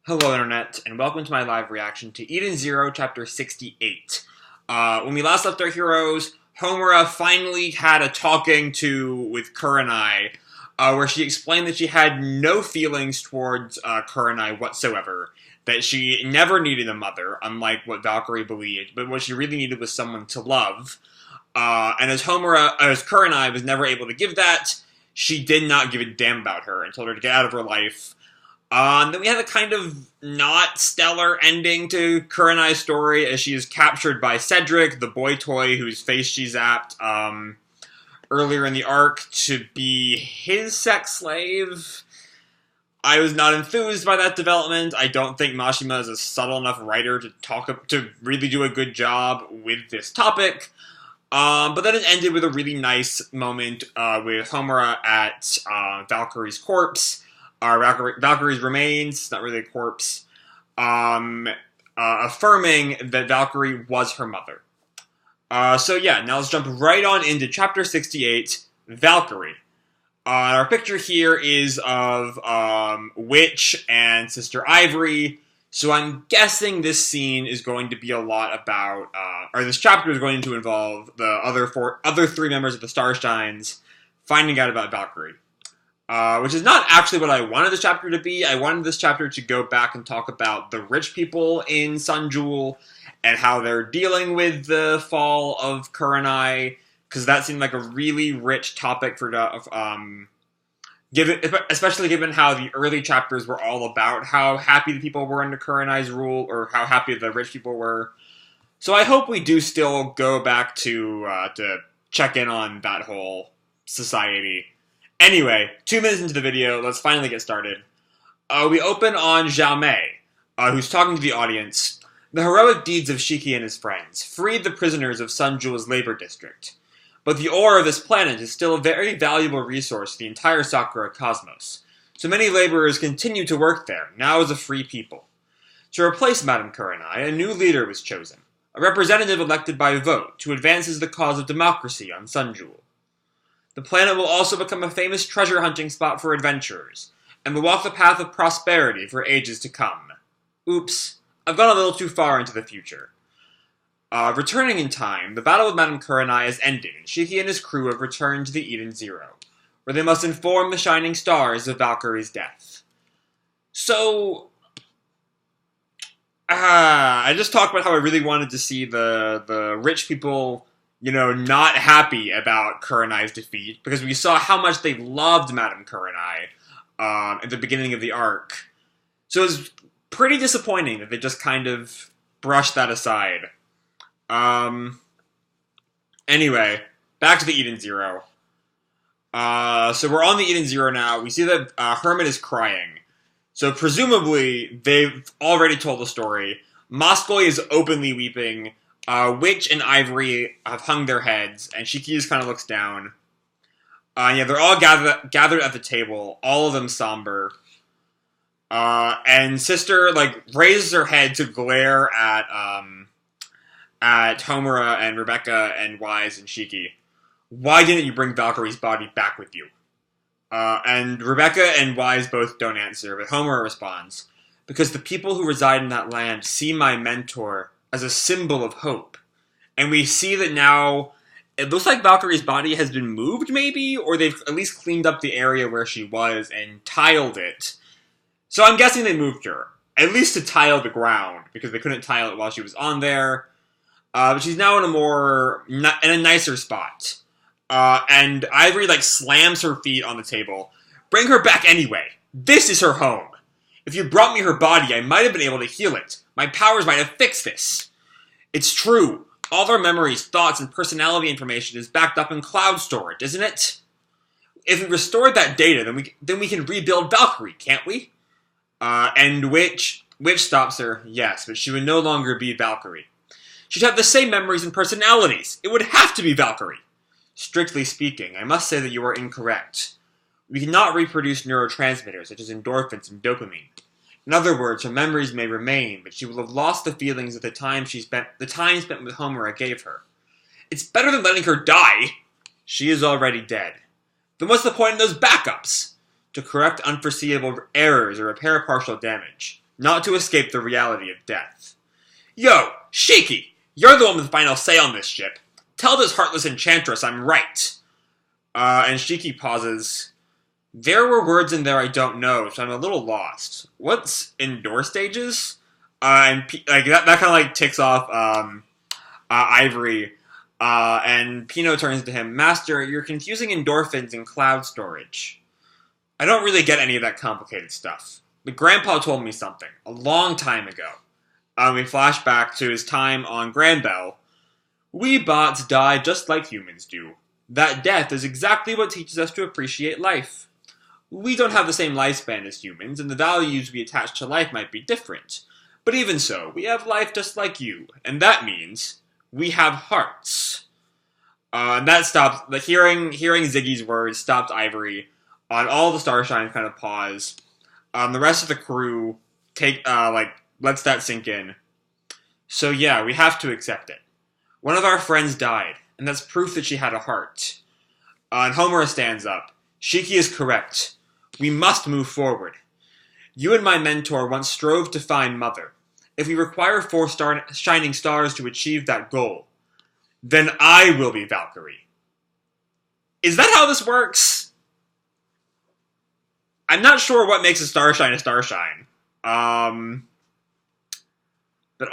Hello, Internet, and welcome to my live reaction to Eden Zero, Chapter 68. When we last left our heroes, Homura finally had a talking to with Kurenai, where she explained that she had no feelings towards Kurenai whatsoever, that she never needed a mother, unlike what Valkyrie believed, but what she really needed was someone to love. And as Kurenai was never able to give that, she did not give a damn about her and told her to get out of her life. Then we have a kind of not stellar ending to Kurenai's story as she is captured by Cedric, the boy toy whose face she zapped earlier in the arc, to be his sex slave. I was not enthused by that development. I don't think Mashima is a subtle enough writer to really do a good job with this topic. But then it ended with a really nice moment with Homura at Valkyrie's corpse. Valkyrie's remains, not really a corpse, affirming that Valkyrie was her mother. So yeah, now let's jump right on into Chapter 68, Valkyrie. Our picture here is of Witch and Sister Ivry, so I'm guessing this scene is going to be a lot about, or this chapter is going to involve the other three members of the Starshines finding out about Valkyrie. Which is not actually what I wanted this chapter to be. I wanted this chapter to go back and talk about the rich people in Sun Jewel and how they're dealing with the fall of Kurenai, because that seemed like a really rich topic for especially given how the early chapters were all about how happy the people were under Kurenai's rule, or how happy the rich people were. So I hope we do still go back to check in on that whole society. Anyway, 2 minutes into the video, let's finally get started. We open on Xiao Mei, who's talking to the audience. The heroic deeds of Shiki and his friends freed the prisoners of Sun Jewel's labor district. But the ore of this planet is still a very valuable resource to the entire Sakura cosmos, so many laborers continue to work there, now as a free people. To replace Madame Kurenai, a new leader was chosen, a representative elected by vote to advance the cause of democracy on Sun Jewel. The planet will also become a famous treasure hunting spot for adventurers, and will walk the path of prosperity for ages to come. Oops, I've gone a little too far into the future. Returning in time, the battle with Madame Kurenai has ended, and Shiki and his crew have returned to the Eden Zero, where they must inform the Shining Stars of Valkyrie's death. So, I just talked about how I really wanted to see the rich people, you know, not happy about Kurenai's defeat, because we saw how much they loved Madame Kurenai at the beginning of the arc. So it was pretty disappointing that they just kind of brushed that aside. Anyway, back to the Eden Zero. So we're on the Eden Zero now. We see that Hermit is crying. So presumably, they've already told the story. Moskoy is openly weeping. Witch and Ivry have hung their heads, and Shiki just kind of looks down. Yeah, they're all gathered at the table, all of them somber. And Sister, raises her head to glare at Homura and Rebecca and Wise and Shiki. Why didn't you bring Valkyrie's body back with you? And Rebecca and Wise both don't answer, but Homura responds, because the people who reside in that land see my mentor as a symbol of hope. And we see that now, it looks like Valkyrie's body has been moved, maybe? Or they've at least cleaned up the area where she was and tiled it. So I'm guessing they moved her. At least to tile the ground, because they couldn't tile it while she was on there. But she's now in a nicer spot. And Ivory, slams her feet on the table. Bring her back anyway. This is her home. If you brought me her body, I might have been able to heal it. My powers might have fixed this. It's true. All of our memories, thoughts, and personality information is backed up in cloud storage, isn't it? If we restored that data, then we can rebuild Valkyrie, can't we? And Witch stops her. Yes, but she would no longer be Valkyrie. She'd have the same memories and personalities. It would have to be Valkyrie. Strictly speaking, I must say that you are incorrect. We cannot reproduce neurotransmitters such as endorphins and dopamine. In other words, her memories may remain, but she will have lost the feelings that the time spent with Homura gave her. It's better than letting her die. She is already dead. Then what's the point in those backups? To correct unforeseeable errors or repair partial damage. not to escape the reality of death. Yo, Shaky, you're the one with the final say on this ship. Tell this heartless enchantress I'm right. And Shiki pauses. There were words in there I don't know, so I'm a little lost. What's indoor stages? That kind of like ticks off Ivory. And Pino turns to him. Master, you're confusing endorphins and cloud storage. I don't really get any of that complicated stuff. But Grandpa told me something a long time ago. We flash back to his time on Granbell. We bots die just like humans do. That death is exactly what teaches us to appreciate life. We don't have the same lifespan as humans, and the values we attach to life might be different. But even so, we have life just like you, and that means we have hearts. And that stops, hearing Ziggy's words stopped Ivory. All the Starshine kind of pause. The rest of the crew lets that sink in. So yeah, we have to accept it. One of our friends died, and that's proof that she had a heart. And Homura stands up. Shiki is correct. We must move forward. You and my mentor once strove to find Mother. If we require 4 shining stars to achieve that goal, then I will be Valkyrie. Is that how this works? I'm not sure what makes a Starshine a Starshine. But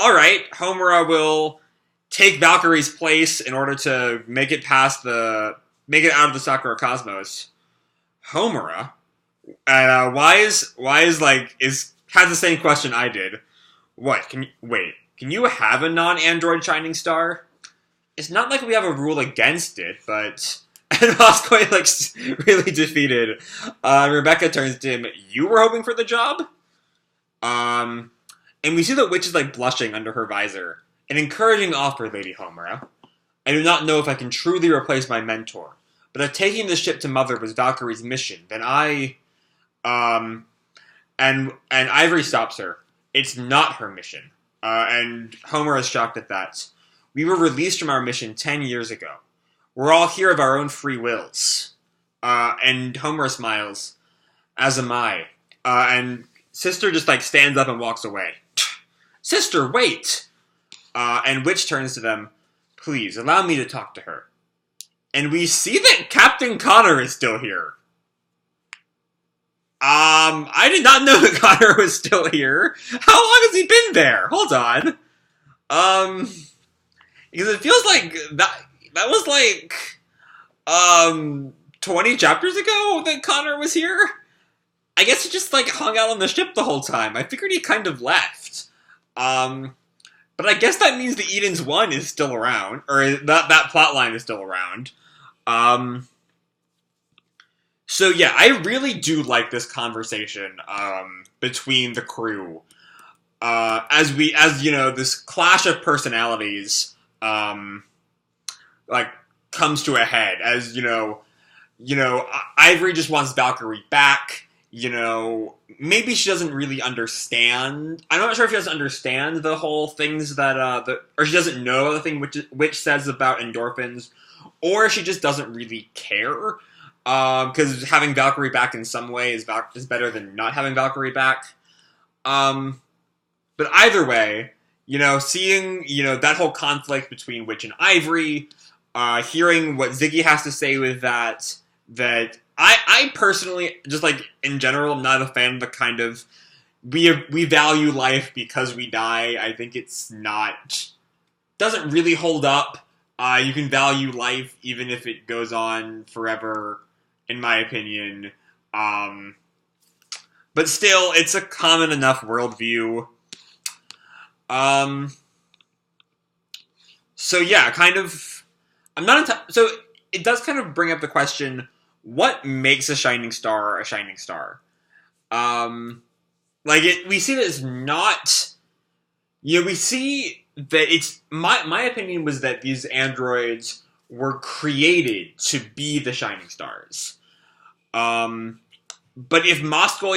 alright, Homura will take Valkyrie's place in order to make it out of the Sakura Cosmos. Homura? And Wise has the same question I did. What? Can you have a non-android shining star? It's not like we have a rule against it, but... And Moscow looks really defeated. Rebecca turns to him. You were hoping for the job? And we see that Witch is blushing under her visor. An encouraging offer, Lady Homura. I do not know if I can truly replace my mentor, but if taking the ship to Mother was Valkyrie's mission, then I... And Ivory stops her. It's not her mission. And Homura is shocked at that. We were released from our mission 10 years ago. We're all here of our own free wills. And Homura smiles. As am I. And Sister just stands up and walks away. Sister, wait! And Witch turns to them. Please, allow me to talk to her. And we see that Captain Connor is still here. I did not know that Connor was still here. How long has he been there? Hold on. Because it feels like that was 20 chapters ago that Connor was here? I guess he just hung out on the ship the whole time. I figured he kind of left. But I guess that means the Eden's 1 is still around, or that plotline is still around. So yeah, I really do like this conversation between the crew. As this clash of personalities comes to a head. As Ivory just wants Valkyrie back. Maybe she doesn't really understand. I'm not sure if she doesn't understand the whole things that or she doesn't know the thing which says about endorphins, or she just doesn't really care. Because having Valkyrie back in some way is better than not having Valkyrie back. But either way, seeing, that whole conflict between Witch and Ivory, hearing what Ziggy has to say with that I personally, just in general, am not a fan of the kind of, we value life because we die. I think doesn't really hold up. You can value life even if it goes on forever, in my opinion. But still, it's a common enough worldview. So yeah, so it does kind of bring up the question, what makes a shining star a shining star? We see that it's not, we see that it's, my opinion was that these androids were created to be the shining stars. But if Moscow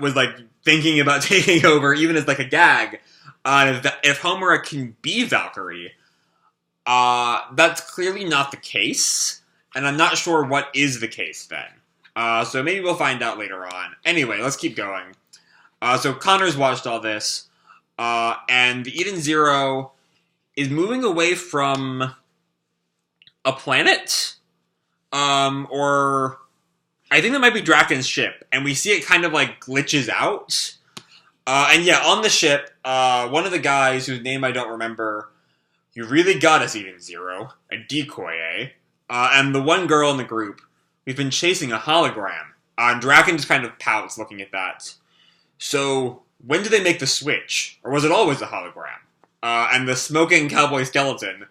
was thinking about taking over, even as a gag, if Homura can be Valkyrie, that's clearly not the case, and I'm not sure what is the case then. So maybe we'll find out later on. Anyway, let's keep going. So Connor's watched all this, and the Eden Zero is moving away from a planet, or I think that might be Draken's ship, and we see it kind of like glitches out. And yeah, on the ship, one of the guys whose name I don't remember, you really got us, Eden Zero, a decoy, eh? And the one girl in the group, we've been chasing a hologram. And Draken just kind of pouts looking at that. So, when did they make the switch? Or was it always a hologram? And the smoking cowboy skeleton,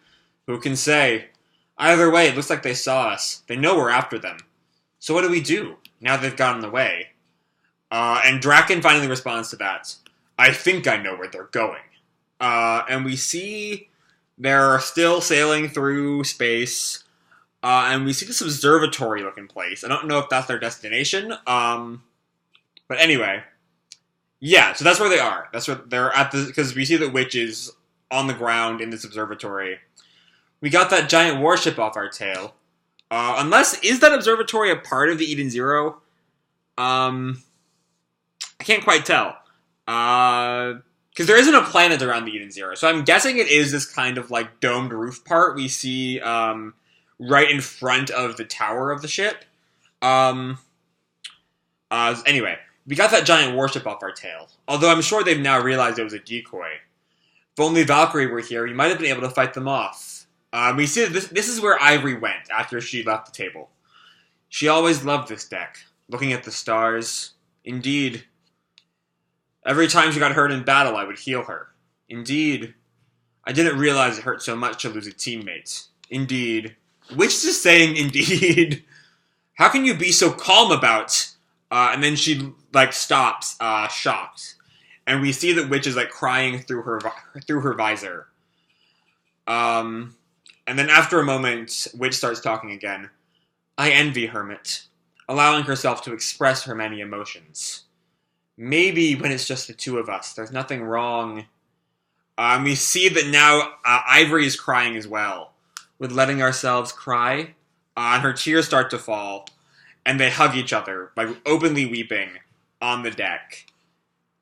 who can say, either way, it looks like they saw us. They know we're after them. So what do we do, now they've gotten away? And Draken finally responds to that. I think I know where they're going. And we see they're still sailing through space. And we see this observatory-looking place. I don't know if that's their destination. But anyway. Yeah, so that's where they are. That's where they're at, because we see the witch is on the ground in this observatory. We got that giant warship off our tail. Is that observatory a part of the Eden Zero? I can't quite tell. Because there isn't a planet around the Eden Zero. So I'm guessing it is this kind of like domed roof part we see right in front of the tower of the ship. Anyway, we got that giant warship off our tail. Although I'm sure they've now realized it was a decoy. If only Valkyrie were here, we might have been able to fight them off. We see that this is where Ivry went after she left the table. She always loved this deck, looking at the stars. Indeed. Every time she got hurt in battle, I would heal her. Indeed. I didn't realize it hurt so much to lose a teammate. Indeed. Which is saying indeed. How can you be so calm about... and then she, like, stops, shocked. And we see that Witch is, like, crying through her visor. And then after a moment, Witch starts talking again. I envy Hermit, allowing herself to express her many emotions. Maybe when it's just the two of us, there's nothing wrong. We see that now Ivry is crying as well. With letting ourselves cry, and her tears start to fall. And they hug each other, like openly weeping on the deck.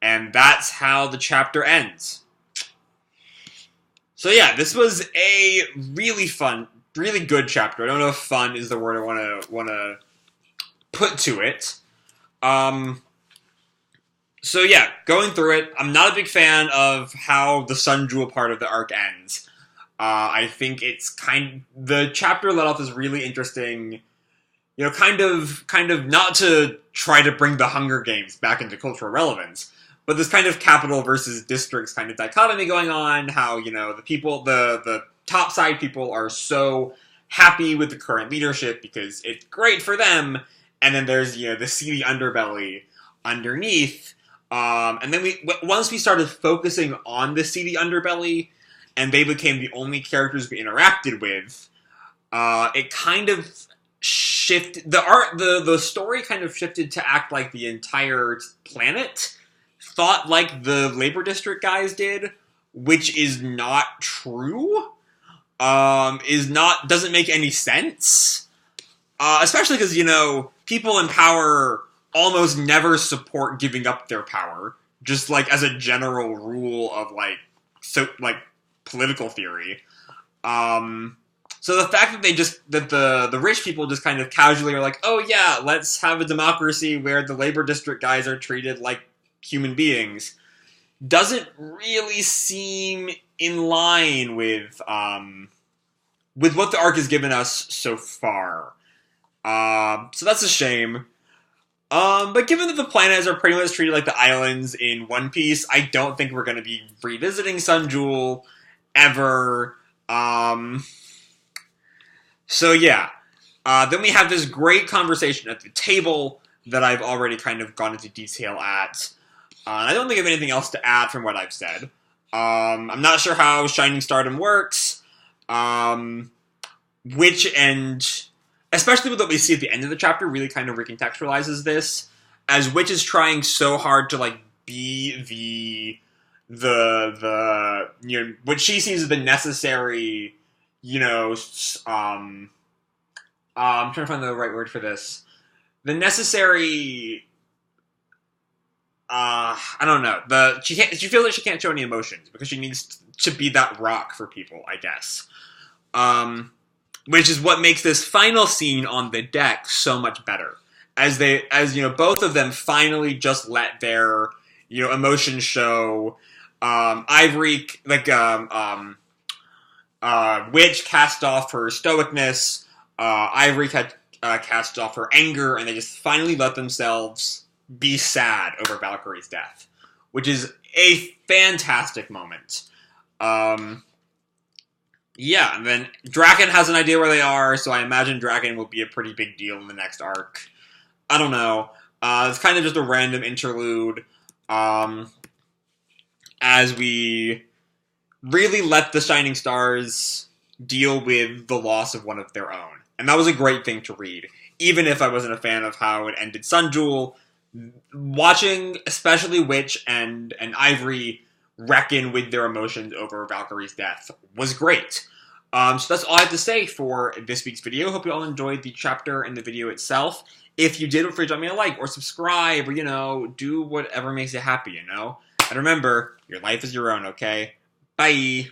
And that's how the chapter ends. So yeah, this was a really fun, really good chapter. I don't know if fun is the word I want to put to it. So yeah, going through it, I'm not a big fan of how the Sun Jewel part of the arc ends. I think the chapter let off this really interesting... You know, kind of not to try to bring the Hunger Games back into cultural relevance, but this kind of capital versus districts kind of dichotomy going on, how, you know, the top side people are so happy with the current leadership because it's great for them, and then there's, you know, the seedy underbelly underneath, and then once we started focusing on the seedy underbelly, and they became the only characters we interacted with, it kind of... the story kind of shifted to act like the entire planet thought like the labor district guys did, which is not true. Doesn't make any sense. Especially because, you know, people in power almost never support giving up their power, just like as a general rule of political theory. So the fact that the rich people just kind of casually are like, oh yeah, let's have a democracy where the labor district guys are treated like human beings, doesn't really seem in line with what the arc has given us so far. So that's a shame. But given that the planets are pretty much treated like the islands in One Piece, I don't think we're going to be revisiting Sun Jewel ever. So yeah, then we have this great conversation at the table that I've already kind of gone into detail at. I don't think I have anything else to add from what I've said. I'm not sure how Shining Stardom works, which, and especially with what we see at the end of the chapter, really kind of recontextualizes this, as Witch is trying so hard to like be the you know, what she sees as the necessary, you know, I'm trying to find the right word for this. The necessary, I don't know. She feels like she can't show any emotions because she needs to be that rock for people, I guess. Which is what makes this final scene on the deck so much better. As both of them finally just let their, emotions show. Ivry, Witch cast off her stoicness. Ivry cast off her anger, and they just finally let themselves be sad over Valkyrie's death, which is a fantastic moment. Yeah, and then Draken has an idea where they are, so I imagine Draken will be a pretty big deal in the next arc. I don't know. It's kind of just a random interlude, as we really let the Shining Stars deal with the loss of one of their own. And that was a great thing to read. Even if I wasn't a fan of how it ended Sun Jewel, watching especially Witch and Ivry reckon with their emotions over Valkyrie's death was great. So that's all I have to say for this week's video. Hope you all enjoyed the chapter and the video itself. If you did, feel free to drop me a like or subscribe or, do whatever makes you happy, And remember, your life is your own, okay? Bye!